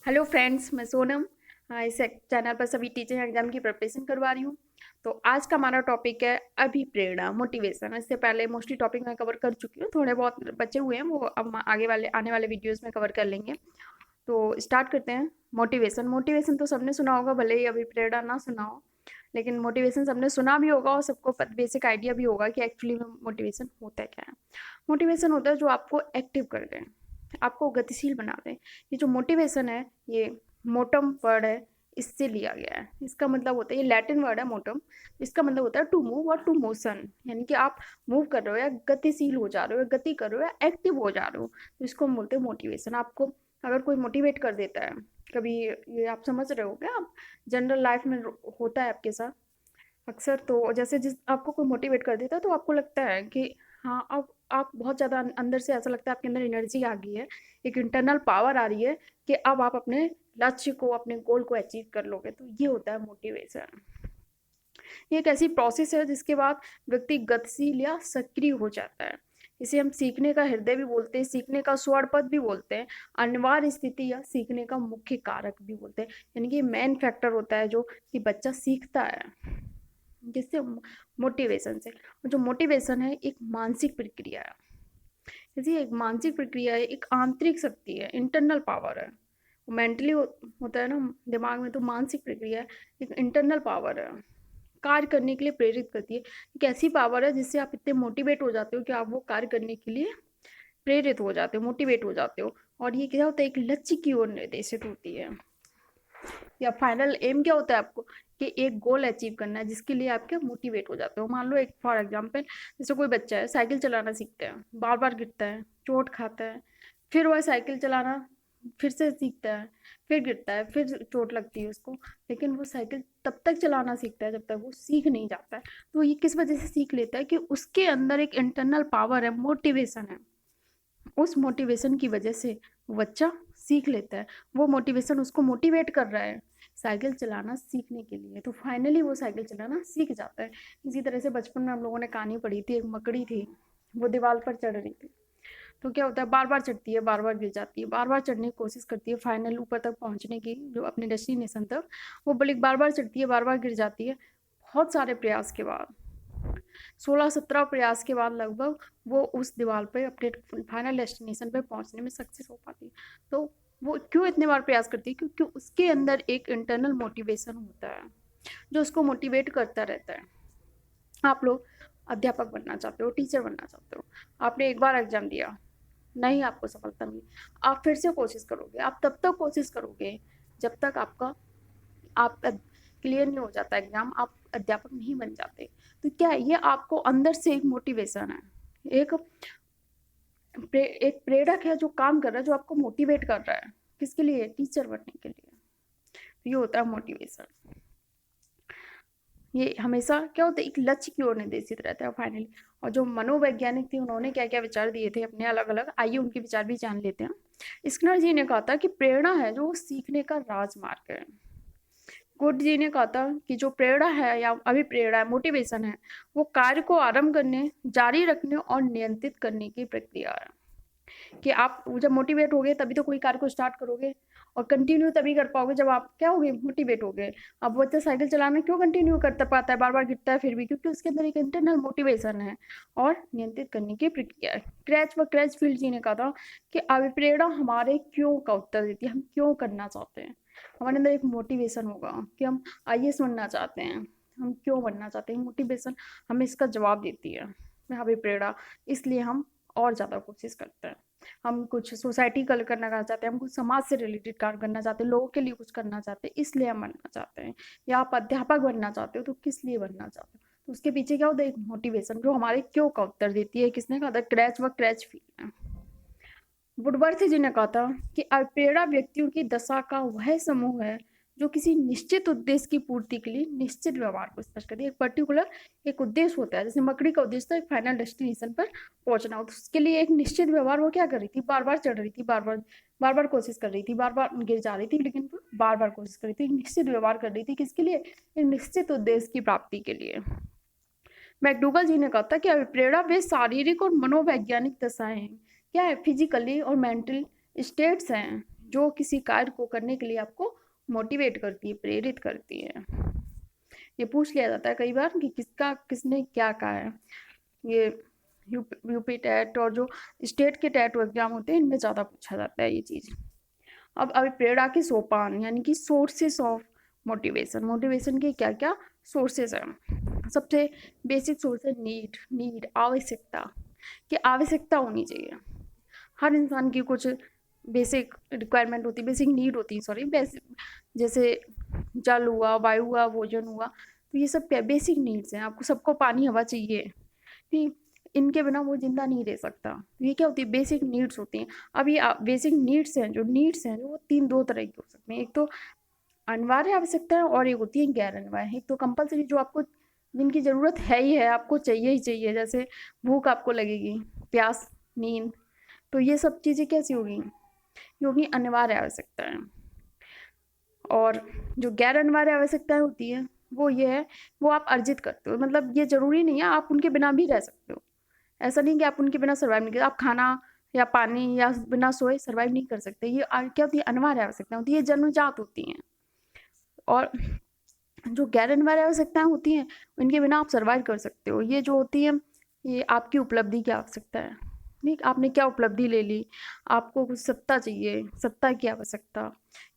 Hello friends, मैं सोनम। इस channel पर सभी टीचिंग एग्जाम की प्रिपरेशन करवा रही हूँ। तो आज का हमारा टॉपिक है अभिप्रेरणा, मोटिवेशन। इससे पहले मोस्टली टॉपिक मैं कवर कर चुकी हूँ, थोड़े बहुत बचे हुए हैं, वो अब आगे वाले आने वाले वीडियोस में कवर कर लेंगे। तो स्टार्ट करते हैं। मोटिवेशन मोटिवेशन तो सबने सुना होगा, भले ही अभिप्रेरणा ना सुना हो, लेकिन मोटिवेशन सबने सुना भी होगा और सबको बेसिक आइडिया भी होगा कि एक्चुअली में मोटिवेशन होता क्या है। मोटिवेशन होता है जो आपको एक्टिव कर दे, आपको गतिशील बना दे। ये जो मोटिवेशन है, ये मोटम वर्ड है, इससे लिया गया है। इसका मतलब होता है, ये लैटिन वर्ड है मोटम। इसका मतलब होता है टू मूव और टू मोशन, यानी कि आप मूव कर रहे हो या गतिशील हो जा रहे हो या गति कर रहे हो या एक्टिव हो जा रहे हो, तो इसको हम बोलते हैं मोटिवेशन। आपको अगर कोई मोटिवेट कर देता है कभी, ये आप समझ रहे हो क्या, आप जनरल लाइफ में होता है आपके साथ अक्सर। तो जैसे जिस आपको कोई मोटिवेट कर देता है तो आपको लगता है कि हाँ, अब आप बहुत ज़्यादा अंदर से ऐसा लगता है आपके अंदर एनर्जी आ गई है, एक इंटरनल पावर आ रही है कि अब आप अपने लक्ष्य को, अपने गोल को अचीव कर लोगे। तो ये होता है मोटिवेशन। ये एक ऐसी प्रोसेस है जिसके बाद व्यक्ति गतिशील या सक्रिय हो जाता है। इसे हम सीखने का हृदय भी बोलते हैं, सीखने का स्वर्ण पद भी बोलते हैं, अनिवार्य स्थिति या सीखने का मुख्य कारक भी बोलते हैं। यानी कि मेन फैक्टर होता है जो कि बच्चा सीखता है जिससे मोटिवेशन से। और जो मोटिवेशन है एक मानसिक प्रक्रिया है। जैसे एक मानसिक प्रक्रिया है, एक आंतरिक शक्ति है, इंटरनल पावर है। मेंटली होता है ना दिमाग में, तो मानसिक प्रक्रिया है, एक इंटरनल पावर है, कार्य करने के लिए प्रेरित करती है। एक ऐसी पावर है जिससे आप इतने मोटिवेट हो जाते हो कि आप वो कार्य करने के लिए प्रेरित हो जाते हो, मोटिवेट हो जाते हो। और ये क्या होता है, एक लक्ष्य की ओर निर्देशित होती है। या फाइनल एम क्या होता है आपको, कि एक गोल अचीव करना है जिसके लिए आप क्या मोटिवेट हो जाते हो। मान लो एक फॉर एग्जांपल, जैसे कोई बच्चा है साइकिल चलाना सीखता है, बार बार गिरता है, चोट खाता है, फिर वह साइकिल चलाना फिर से सीखता है, फिर गिरता है, फिर चोट लगती है उसको, लेकिन वो साइकिल तब तक चलाना सीखता है जब तक वो सीख नहीं जाता है। तो ये किस वजह से सीख लेता है कि उसके अंदर एक इंटरनल पावर है, मोटिवेशन है। उस मोटिवेशन की वजह से वो बच्चा सीख लेता है। वो मोटिवेशन उसको मोटिवेट कर रहा है साइकिल चलाना सीखने के लिए, तो फाइनली वो साइकिल चलाना सीख जाता है। इसी तरह से बचपन में हम लोगों ने कहानी पढ़ी थी, एक मकड़ी थी, वो दीवार पर चढ़ रही थी। तो क्या होता है, बार बार चढ़ती है, बार बार गिर जाती है, बार बार चढ़ने की कोशिश करती है, फाइनल ऊपर तक पहुंचने की, जो अपने डेस्टिनेशन तक। वो बल्कि बार बार चढ़ती है, बार बार गिर जाती है। बहुत सारे प्रयास के बाद, 16-17 प्रयास के बाद लगभग, वो उस दीवार पे अपने फाइनल डेस्टिनेशन पे पहुंचने में सक्सेस हो पाती है। तो वो क्यों इतने बार प्रयास करती है, क्योंकि उसके अंदर एक इंटरनल मोटिवेशन होता है जो उसको मोटिवेट करता रहता है। आप लोग अध्यापक बनना चाहते हो, टीचर बनना चाहते हो, आपने एक बार एग्जाम दिया, नहीं आपको सफलता मिली, आप फिर से कोशिश करोगे, आप तब तक कोशिश करोगे जब तक आपका आप क्लियर नहीं हो जाता एग्जाम, आप अध्यापक नहीं बन जाते। तो क्या है, ये आपको अंदर से एक मोटिवेशन है, एक एक प्रेरक है जो काम कर रहा है, जो आपको मोटिवेट कर रहा है। किसके लिए, टीचर बनने के लिए। तो ये होता है मोटिवेशन। ये हमेशा क्या होता है, एक लक्ष्य की ओर निर्देशित रहता है फाइनली। और जो मनोवैज्ञानिक थे उन्होंने क्या क्या विचार दिए थे अपने अलग अलग, आइए उनके विचार भी जान लेते हैं। स्किनर जी ने कहा था कि प्रेरणा है जो सीखने का राजमार्ग है। गुड जी ने कहा था कि जो प्रेरणा है या अभिप्रेरणा है, मोटिवेशन है, वो कार्य को आरंभ करने, जारी रखने और नियंत्रित करने की प्रक्रिया है। कि आप जब मोटिवेट हो गए तभी तो कोई कार्य को स्टार्ट करोगे, और कंटिन्यू तभी कर पाओगे जब आप क्या होगे, मोटिवेट हो गए। अब बच्चा साइकिल चलाना क्यों कंटिन्यू करता पाता है, बार बार गिरता है फिर भी, क्योंकि उसके अंदर एक इंटरनल मोटिवेशन है और नियंत्रित करने की प्रक्रिया है। क्रैच व क्रैच फील्ड जी ने कहा था कि अभिप्रेरणा हमारे क्यों का उत्तर देती है, हम क्यों करना चाहते हैं। हमारे अंदर एक मोटिवेशन होगा कि हम आईएएस बनना चाहते हैं, हम क्यों बनना चाहते हैं, मोटिवेशन हमें इसका जवाब देती है। अभिप्रेरणा, इसलिए हम और ज़्यादा कोशिश करते हैं। हम कुछ सोसाइटी का करना चाहते हैं, हम कुछ समाज से रिलेटेड कार्य करना चाहते हैं, लोगों के लिए कुछ करना चाहते हैं, इसलिए हम बनना चाहते हैं। या आप अध्यापक बनना चाहते हो तो किस लिए बनना चाहते हो, तो उसके पीछे क्या होता है, एक मोटिवेशन जो हमारे क्यों का उत्तर देती है। किसने कहा था, क्रैच व क्रैच फील्ड। वुडवर्थ जी ने कहा था कि प्रेरणा व्यक्तियों की दशा का वह समूह है जो किसी निश्चित उद्देश्य की पूर्ति के लिए निश्चित व्यवहार को स्पष्ट करती है। एक पर्टिकुलर एक उद्देश्य होता है, जैसे मकड़ी का उद्देश्य था एक फाइनल डेस्टिनेशन पर पहुंचना हो, तो उसके लिए एक निश्चित व्यवहार वो क्या कर रही थी, बार बार चढ़ रही थी, बार बार कोशिश कर रही थी, बार बार गिर जा रही थी, लेकिन वो बार बार कोशिश कर रही थी, एक निश्चित व्यवहार कर रही थी, किसके लिए, एक निश्चित उद्देश्य की प्राप्ति के लिए। मैकडूगल जी ने कहा था कि प्रेरणा वे शारीरिक और मनोवैज्ञानिक दशाएं हैं, क्या है, फिजिकली और मेंटल स्टेट्स हैं, जो किसी कार्य को करने के लिए आपको मोटिवेट करती है, प्रेरित करती है। ये पूछ लिया जाता है कई बार कि किसने क्या कहा है। ये यूपी टेट और जो स्टेट के टेट एग्जाम होते हैं इनमें ज़्यादा पूछा जाता है ये चीज़। अब प्रेरणा के सोपान यानी कि सोर्सेस ऑफ मोटिवेशन। मोटिवेशन के क्या क्या सोर्सेस हैं। सबसे बेसिक सोर्स है नीड आवश्यकता, कि आवश्यकता होनी चाहिए। हर इंसान की कुछ बेसिक रिक्वायरमेंट होती है, बेसिक नीड होती है, सॉरी बेसिक, जैसे जल हुआ, वायु हुआ, भोजन हुआ, तो ये सब क्या बेसिक नीड्स हैं। आपको सबको पानी हवा चाहिए, ठीक, इनके बिना वो जिंदा नहीं रह सकता। तो ये क्या होती है, बेसिक नीड्स होती हैं। अब ये बेसिक नीड्स हैं जो वो दो तरह की हो सकती हैं। एक तो अनिवार्य आवश्यकता है और एक होती है गैर अनिवार्य। एक तो कंपलसरी जो आपको जिनकी ज़रूरत है ही है, आपको चाहिए ही चाहिए, जैसे भूख आपको लगेगी, प्यास, नींद, तो ये सब चीज़ें कैसी होगी, ये होगी अनिवार्य आवश्यकताएं। और जो गैर अनिवार्य आवश्यकताएं होती हैं वो ये है, वो आप अर्जित करते हो। मतलब ये ज़रूरी नहीं है आप उनके बिना भी रह सकते हो। ऐसा नहीं कि आप उनके बिना सर्वाइव नहीं कर, आप खाना या पानी या बिना सोए सर्वाइव नहीं कर सकते। ये क्या होती है, अनिवार्य आवश्यकताएं होती है, ये जन्मजात होती हैं। और जो गैर अनिवार्य आवश्यकताएं होती हैं इनके बिना आप सर्वाइव कर सकते हो। ये जो होती है, ये आपकी उपलब्धि की आवश्यकता है। नहीं, आपने क्या उपलब्धि ले ली, आपको कुछ सत्ता चाहिए, सत्ता की आवश्यकता,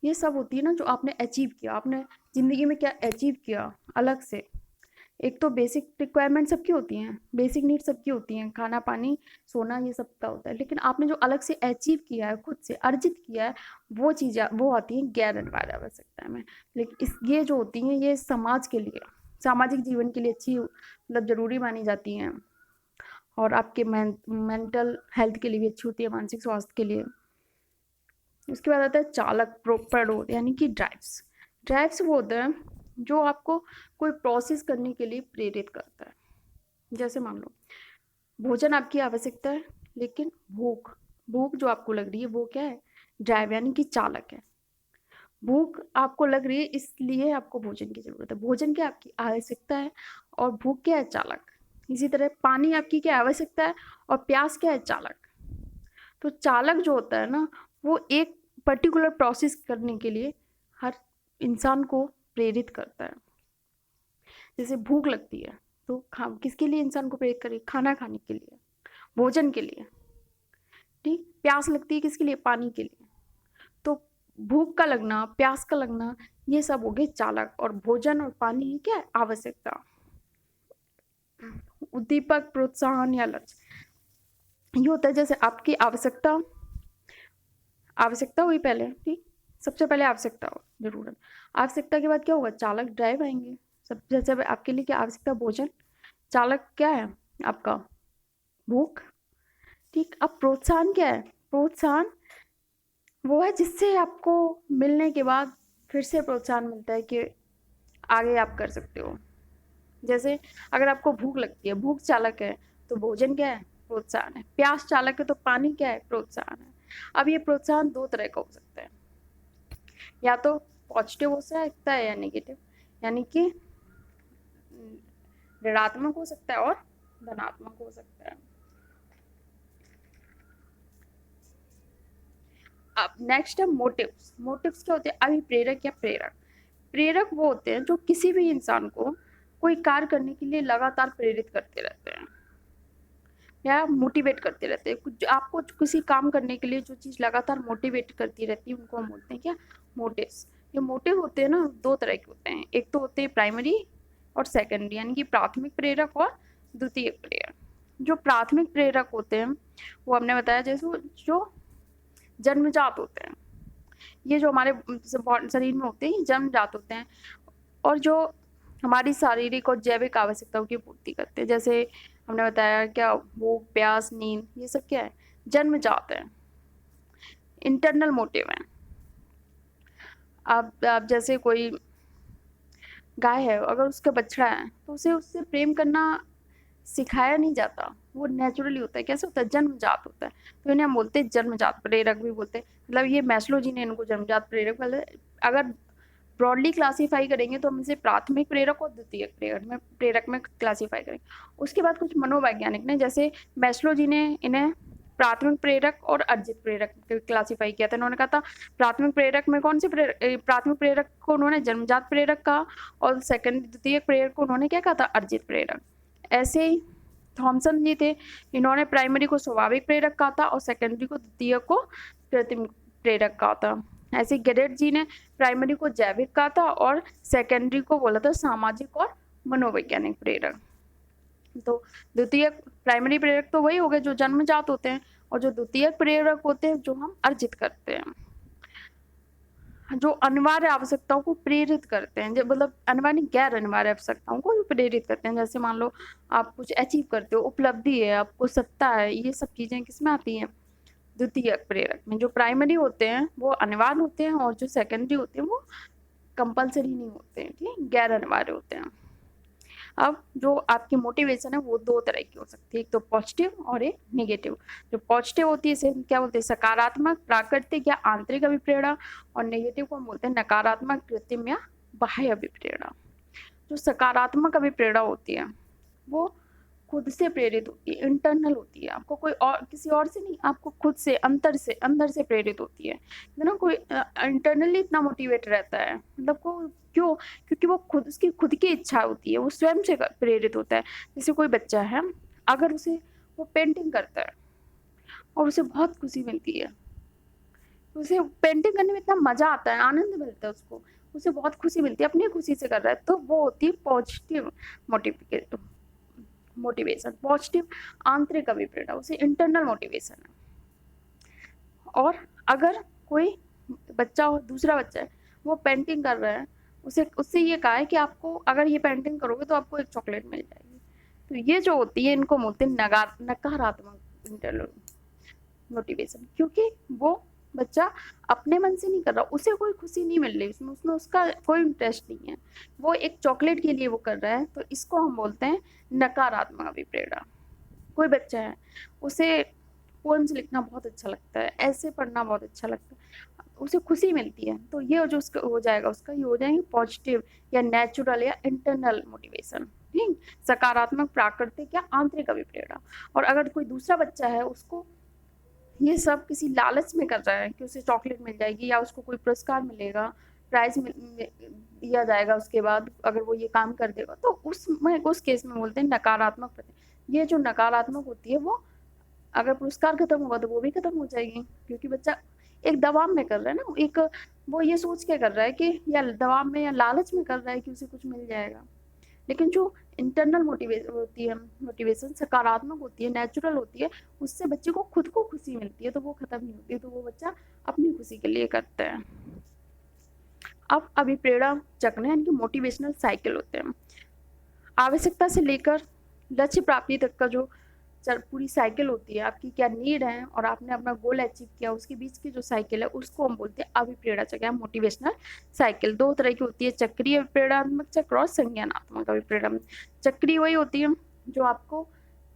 ये सब होती है ना जो आपने अचीव किया, आपने ज़िंदगी में क्या अचीव किया अलग से। एक तो बेसिक रिक्वायरमेंट सबकी होती हैं, बेसिक नीड सबकी होती हैं, खाना पानी सोना ये सबका होता है, लेकिन आपने जो अलग से अचीव किया है, खुद से अर्जित किया है, वो चीज़ें वो आती हैं गैर अनिवार्य आवश्यकता में। लेकिन ये जो होती हैं ये समाज के लिए, सामाजिक जीवन के लिए अच्छी, मतलब ज़रूरी मानी जाती हैं। और आपके मेंटल हेल्थ के लिए भी अच्छी होती है, मानसिक स्वास्थ्य के लिए। उसके बाद आता है चालक प्रोड यानी कि ड्राइव्स। ड्राइव्स वो होते हैं जो आपको कोई प्रोसेस करने के लिए प्रेरित करता है। जैसे मान लो भोजन आपकी आवश्यकता है, लेकिन भूख भूख जो आपको लग रही है वो क्या है, ड्राइव यानी कि चालक है। भूख आपको लग रही है इसलिए आपको भोजन की जरूरत है। भोजन क्या आपकी आवश्यकता है और भूख क्या है, चालक। इसी तरह पानी आपकी क्या आवश्यकता है और प्यास क्या है, चालक। तो चालक जो होता है ना, वो एक पर्टिकुलर प्रोसेस करने के लिए हर इंसान को प्रेरित करता है। जैसे भूख लगती है तो किसके लिए इंसान को प्रेरित करे, खाना खाने के लिए, भोजन के लिए, ठीक। प्यास लगती है किसके लिए, पानी के लिए। तो भूख का लगना, प्यास का लगना, ये सब हो गए चालक। और भोजन और पानी क्या है, आवश्यकता। उद्दीपक, प्रोत्साहन या लक्ष्य, ये होता है जैसे आपकी आवश्यकता हुई पहले, ठीक, सबसे पहले आवश्यकता हो, जरूरत। आवश्यकता के बाद क्या होगा, चालक ड्राइव आएंगे। सब जैसे आपके लिए क्या आवश्यकता, भोजन, चालक क्या है आपका, भूख, ठीक। अब प्रोत्साहन क्या है, प्रोत्साहन वो है जिससे आपको मिलने के बाद फिर से प्रोत्साहन मिलता है कि आगे आप कर सकते हो। जैसे अगर आपको भूख लगती है, भूख चालक है, तो भोजन क्या है, प्रोत्साहन है। प्यास चालक है तो पानी क्या है, प्रोत्साहन है। अब ये प्रोत्साहन दो तरह का हो सकता है, या तो पॉजिटिव हो सकता है या नेगेटिव, यानी कि ऋणात्मक हो सकता है और धनात्मक हो सकता है। अब नेक्स्ट है मोटिव्स। मोटिव्स क्या होते हैं, अभिप्रेरक या प्रेरक। प्रेरक वो होते हैं जो किसी भी इंसान को कोई कार्य करने के लिए लगातार प्रेरित करते रहते हैं या मोटिवेट करते रहते हैं। कुछ आपको किसी काम करने के लिए जो चीज़ लगातार मोटिवेट करती रहती है उनको हम बोलते हैं क्या, मोटिव्स। ये मोटिव होते हैं ना, दो तरह के होते हैं। एक तो होते हैं प्राइमरी और सेकेंडरी, यानी कि प्राथमिक प्रेरक और द्वितीय प्रेरक। जो प्राथमिक प्रेरक होते हैं वो हमने बताया जैसे जो जन्मजात होते हैं, ये जो हमारे शरीर में होते हैं जन्मजात होते हैं, और जो हमारी शारीरिक और जैविक आवश्यकताओं की पूर्ति करते हैं। जैसे हमने बताया क्या, भूख, प्यास, नींद, ये सब क्या है, जन्मजात है, इंटरनल मोटिव है। आप जैसे कोई गाय है, अगर उसका बछड़ा है तो उसे उससे प्रेम करना सिखाया नहीं जाता, वो नेचुरली होता है। कैसे होता है, जन्मजात होता है। तो इन्हें हम बोलते हैं जन्मजात प्रेरक भी बोलते हैं। मतलब ये मैस्लो जी ने इनको जन्मजात प्रेरक बोले। अगर ब्रॉडली क्लासीफाई करेंगे तो हम इसे प्राथमिक प्रेरक और द्वितीय प्रेरक में क्लासीफाई करेंगे। उसके बाद कुछ मनोवैज्ञानिक ने, जैसे मैस्लो जी ने इन्हें प्राथमिक प्रेरक और अर्जित प्रेरक क्लासिफाई किया था। इन्होंने कहा था प्राथमिक प्रेरक में कौन से प्राथमिक प्रेरक को उन्होंने जन्मजात प्रेरक कहा और द्वितीयक प्रेरक को उन्होंने क्या कहा था, अर्जित प्रेरक। ऐसे ही थॉमसन जी थे, इन्होंने प्राइमरी को स्वाभाविक प्रेरक कहा था और सेकेंडरी को द्वितीयक को कृत्रिम प्रेरक कहा था। ऐसे गेरेट जी ने प्राइमरी को जैविक कहा था और सेकेंडरी को बोला था सामाजिक और मनोवैज्ञानिक प्रेरक। तो द्वितीयक प्राइमरी प्रेरक तो वही हो गए जो जन्मजात होते हैं, और जो द्वितीयक प्रेरक होते हैं जो हम अर्जित करते हैं, जो अनिवार्य आवश्यकताओं को प्रेरित करते हैं, मतलब अनिवार्य गैर अनिवार्य आवश्यकताओं को प्रेरित करते हैं। जैसे मान लो आप कुछ अचीव करते हो, उपलब्धि है, आपको सत्ता है, ये सब चीजें किसमें आती हैं, द्वितीयक प्रेरक में। जो प्राइमरी होते हैं वो अनिवार्य होते हैं और जो सेकेंडरी होते हैं वो कंपलसरी नहीं होते हैं, ठीक, गैर अनिवार्य होते हैं। अब जो आपकी मोटिवेशन है वो दो तरह की हो सकती है, एक तो पॉजिटिव और एक नेगेटिव। जो पॉजिटिव होती है इसे क्या बोलते हैं, सकारात्मक, प्राकृतिक या आंतरिक अभिप्रेरणा, और नेगेटिव को हम बोलते हैं नकारात्मक, कृत्रिम या बाह्य अभिप्रेरणा। जो सकारात्मक अभिप्रेरणा होती है वो खुद से प्रेरित होती है, इंटरनल होती है, आपको कोई और किसी और से नहीं, आपको खुद से अंदर से प्रेरित होती है ना। कोई इंटरनली इतना मोटिवेट रहता है, मतलब को क्यों, क्योंकि वो उसकी खुद की इच्छा होती है, वो स्वयं से प्रेरित होता है। जैसे कोई बच्चा है, अगर वो पेंटिंग करता है और उसे बहुत खुशी मिलती है, उसे पेंटिंग करने में इतना मजा आता है, आनंद मिलता है, उसे बहुत खुशी मिलती है, अपनी खुशी से कर रहा है, तो वो होती है पॉजिटिव मोटिवेशन। पॉजिटिव आंतरिक अभिप्रेरणा, उसे इंटरनल मोटिवेशन है। और अगर कोई बच्चा, दूसरा बच्चा है, वो पेंटिंग कर रहा है, उससे ये कहा है कि आपको अगर ये पेंटिंग करोगे तो आपको एक चॉकलेट मिल जाएगी, तो ये जो होती है इनको बोलते हैं नकारात्मक इंटरनल मोटिवेशन। क्योंकि वो बच्चा अपने मन से नहीं कर रहा, उसे कोई खुशी नहीं मिल रही उसमें उसका कोई इंटरेस्ट नहीं है, वो एक चॉकलेट के लिए वो कर रहा है, तो इसको हम बोलते हैं नकारात्मक अभिप्रेरणा। कोई बच्चा है, उसे पोएम्स लिखना बहुत अच्छा लगता है, ऐसे पढ़ना बहुत अच्छा लगता है, उसे खुशी मिलती है, तो ये जो उसका हो जाएगा, उसका ये हो जाएंगे पॉजिटिव या नेचुरल या इंटरनल मोटिवेशन, ठीक, सकारात्मक, प्राकृतिक या आंतरिक अभिप्रेरणा। और अगर कोई दूसरा बच्चा है, उसको ये सब किसी लालच में कर रहा है कि उसे चॉकलेट मिल जाएगी या उसको कोई पुरस्कार मिलेगा, प्राइज दिया जाएगा उसके बाद अगर वो ये काम कर देगा, तो उस केस में बोलते हैं नकारात्मक। ये जो नकारात्मक होती है वो अगर पुरस्कार खत्म होगा तो वो भी खत्म हो जाएगी, क्योंकि बच्चा एक दबाव में कर रहा है ना, एक वो ये सोच के कर रहा है कि या दबाव में या लालच में कर रहा है कि उसे कुछ मिल जाएगा। लेकिन जो इंटरनल मोटिवेशन सकारात्मक होती है, नेचुरल होती है, उससे बच्चे को खुद को खुशी मिलती है, तो वो खत्म नहीं होती है, तो वो बच्चा अपनी खुशी के लिए करता है। अब अभिप्रेरणा चक्र यानी कि मोटिवेशनल साइकिल होते हैं। आवश्यकता से लेकर लक्ष्य प्राप्ति तक का जो पूरी साइकिल होती है, आपकी क्या नीड है और आपने अपना गोल अचीव किया, उसके बीच की जो साइकिल है उसको हम बोलते हैं अभिप्रेरणा चक्र, मोटिवेशनल साइकिल। दो तरह की होती है, चक्रीय अभिप्रेरणात्मक चक्र और संज्ञानात्मक अभिप्रेरणा। चक्रीय वही होती है जो आपको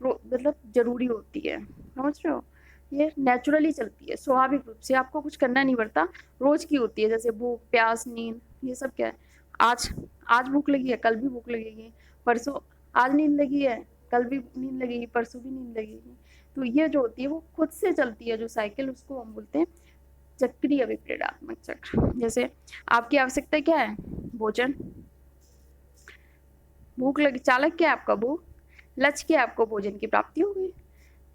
मतलब जरूरी होती है, समझ रहे हो, ये नेचुरली चलती है, स्वाभाविक रूप से, आपको कुछ करना नहीं पड़ता, रोज की होती है, जैसे भूख, प्यास, नींद, ये सब क्या है, आज भूख लगी है, कल भी भूख लगेगी, परसों आज नींद लगी है, कल भी नींद लगेगी, परसों भी नींद लगेगी। तो ये जो होती है वो खुद से चलती है जो साइकिल, उसको हम बोलते हैं चक्रीय अभिप्रेरणात्मक चक्र। जैसे आपकी आवश्यकता क्या है, भोजन, भूख लगी, चालक क्या है आपका, भूख, लक्ष्य क्या है आपको, भोजन की प्राप्ति होगी,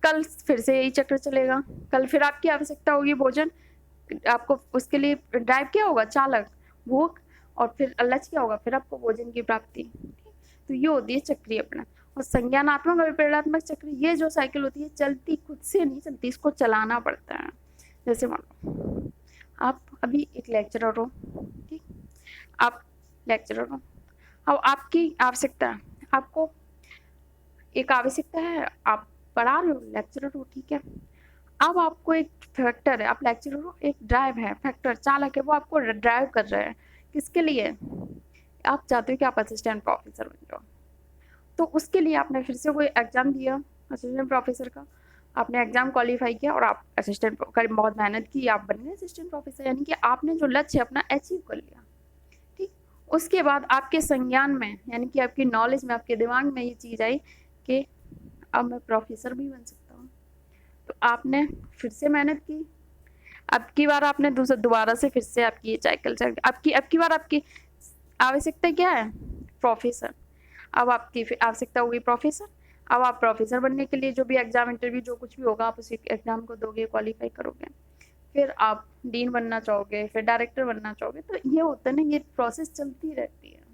कल फिर से यही चक्र चलेगा, कल फिर आपकी आवश्यकता होगी भोजन, आपको उसके लिए ड्राइव क्या होगा, चालक, भूख, और फिर लक्ष्य क्या होगा, फिर आपको भोजन की प्राप्ति। तो ये होती है चक्रीय अपना। और संज्ञानात्मक अभिप्रेरणात्मक चक्र, ये जो साइकिल होती है चलती खुद से नहीं चलती, इसको चलाना पड़ता है। जैसे मान लो आप अभी एक लेक्चरर हो, ठीक, आप लेक्चरर हो, अब आपकी आवश्यकता है, आपको एक आवश्यकता है, आप पढ़ा रहे हो, लेक्चरर हो, ठीक है, अब आपको एक फैक्टर है, आप लेक्चरर हो, एक ड्राइव है, फैक्टर चालक है, वो आपको ड्राइव कर रहा है, किसके लिए, आप चाहते हो कि आप असिस्टेंट प्रोफेसर बन जाओ, तो उसके लिए आपने फिर से कोई एग्जाम दिया असिस्टेंट प्रोफेसर का, आपने एग्जाम क्वालिफाई किया और आप असिस्टेंट कर बहुत मेहनत की, आप बन गए असिस्टेंट प्रोफेसर, यानी कि आपने जो लक्ष्य अपना अचीव कर लिया, ठीक। उसके बाद आपके संज्ञान में यानी कि आपकी नॉलेज में, आपके दिमाग में ये चीज़ आई कि अब मैं प्रोफेसर भी बन सकता हूँ, तो आपने फिर से मेहनत की, अब की बार आपने दोबारा से फिर से आपकी ये साइकिल चल, अब की बार आपकी आवश्यकता क्या है? प्रोफेसर। अब आपकी आवश्यकता होगी प्रोफेसर। अब आप प्रोफेसर बनने के लिए जो भी एग्जाम इंटरव्यू जो कुछ भी होगा आप उसी एग्जाम को दोगे, क्वालिफाई करोगे, फिर आप डीन बनना चाहोगे, फिर डायरेक्टर बनना चाहोगे। तो ये होता है ना, ये प्रोसेस चलती रहती है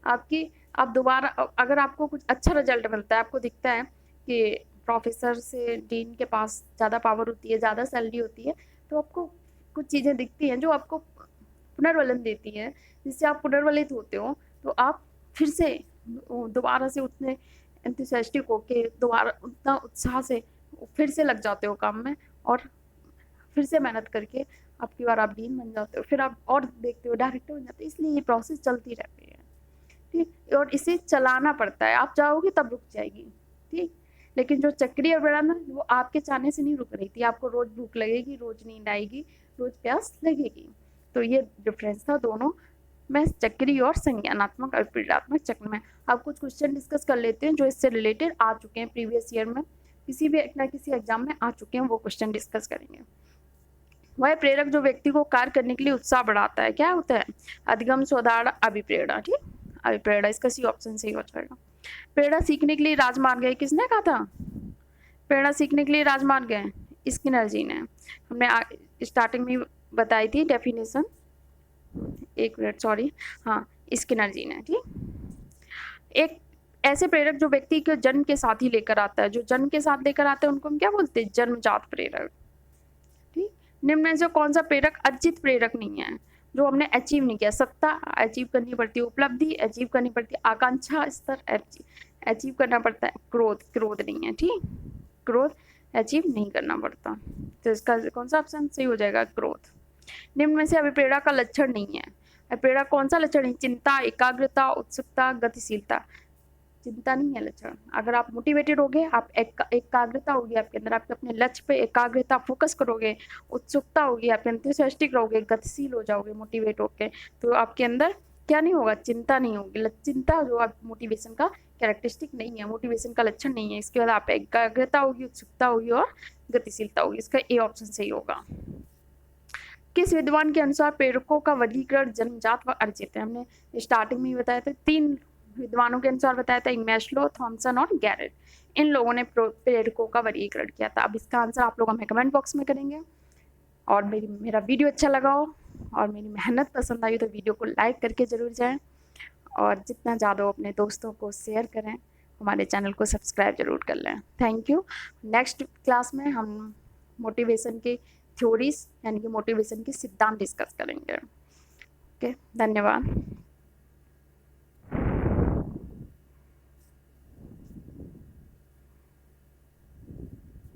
आपकी। आप दोबारा अगर आपको कुछ अच्छा रिजल्ट मिलता है, आपको दिखता है कि प्रोफेसर से डीन के पास ज़्यादा पावर होती है, ज़्यादा सैलरी होती है, तो आपको कुछ चीज़ें दिखती हैं जो आपको पुनर्वलन देती हैं, जिससे आप पुनर्वलित होते हो। तो आप फिर से दोबारा से उतने एंथुसियास्टिक होके दोबारा उतना उत्साह से फिर से लग जाते हो काम में, और फिर से मेहनत करके आपकी बार आप डीन बन जाते हो, फिर आप और देखते हो डायरेक्टर बन जाते हो। इसलिए ये प्रोसेस चलती रहती है, ठीक। और इसे चलाना पड़ता है, आप चाहोगे तब रुक जाएगी, ठीक। लेकिन जो चक्री है ना, वो आपके चाहने से नहीं रुक रही थी। आपको रोज भूख लगेगी, रोज नींद आएगी, रोज प्यास लगेगी। तो ये डिफरेंस था दोनों में, चक्री और संज्ञानात्मक और प्रेरणात्मक चक्र में। आप कुछ क्वेश्चन डिस्कस कर लेते हैं जो इससे रिलेटेड आ चुके हैं प्रीवियस ईयर में, किसी भी ना किसी एग्जाम में आ चुके हैं, वो क्वेश्चन डिस्कस करेंगे। वह प्रेरक जो व्यक्ति को कार्य करने के लिए उत्साह बढ़ाता है, क्या होता है? अधिगम, स्वधारण, अभिप्रेरणा, ठीक। अभिप्रेरणा, इसका सी ऑप्शन सही हो जाएगा। प्रेरणा सीखने के लिए राजमार्ग है, किसने कहा था? प्रेरणा सीखने के लिए राजमार्ग है, स्किनर जी ने। हमने स्टार्टिंग में बताई थी डेफिनेशन, एक मिनट सॉरी, हाँ, स्किनर जी ने, ठीक। एक ऐसे प्रेरक जो व्यक्ति के जन्म के साथ ही लेकर आता है, जो जन्म के साथ लेकर आते हैं उनको हम क्या बोलते हैं? जन्मजात प्रेरक, ठीक। निम्न में से कौन सा प्रेरक अर्जित प्रेरक नहीं है, जो हमने अचीव नहीं किया? सत्ता अचीव करनी पड़ती है, उपलब्धि अचीव करनी पड़ती है, आकांक्षा स्तर अचीव करना पड़ता है, क्रोध क्रोध नहीं है, ठीक। क्रोध अचीव नहीं करना पड़ता, तो इसका कौन सा ऑप्शन सही हो जाएगा? क्रोध। निम्न में से अभिप्रेरणा का लक्षण नहीं है। अभिप्रेरणा कौन सा लक्षण है? चिंता, एकाग्रता, उत्सुकता, गतिशीलता। चिंता नहीं है लक्षण। अगर आप मोटिवेटेड होगे, आप एकाग्रता होगी आपके अंदर, आपके अपने लक्ष्य पे एकाग्रता फोकस करोगे, उत्सुकता होगी, आप एंथुसियास्टिक रहोगे, गतिशील हो जाओगे मोटिवेट होके, तो आपके अंदर क्या नहीं होगा? चिंता नहीं होगी। चिंता जो आप मोटिवेशन का कैरेक्टरिस्टिक नहीं है, मोटिवेशन का लक्षण नहीं है। इसके बाद आप एकाग्रता होगी, उत्सुकता होगी और गतिशीलता होगी। इसका ए ऑप्शन सही होगा। किस विद्वान के अनुसार प्रेरकों का वर्गीकरण जन्मजात व अर्जित है? हमने स्टार्टिंग में ही बताया था, 3 विद्वानों के अनुसार बताया था, मैस्लो, थॉमसन और गैरेट। इन लोगों ने प्रेरकों का वर्गीकरण किया था। अब इसका आंसर आप लोग हमें कमेंट बॉक्स में करेंगे। और मेरा वीडियो अच्छा लगा हो और मेरी मेहनत पसंद आई हो तो वीडियो को लाइक करके ज़रूर जाएं, और जितना ज़्यादा हो अपने दोस्तों को शेयर करें, हमारे चैनल को सब्सक्राइब जरूर कर लें। Thank you. नेक्स्ट क्लास में हम मोटिवेशन की थ्योरीज यानी कि मोटिवेशन के सिद्धांत डिस्कस करेंगे। ओके, धन्यवाद।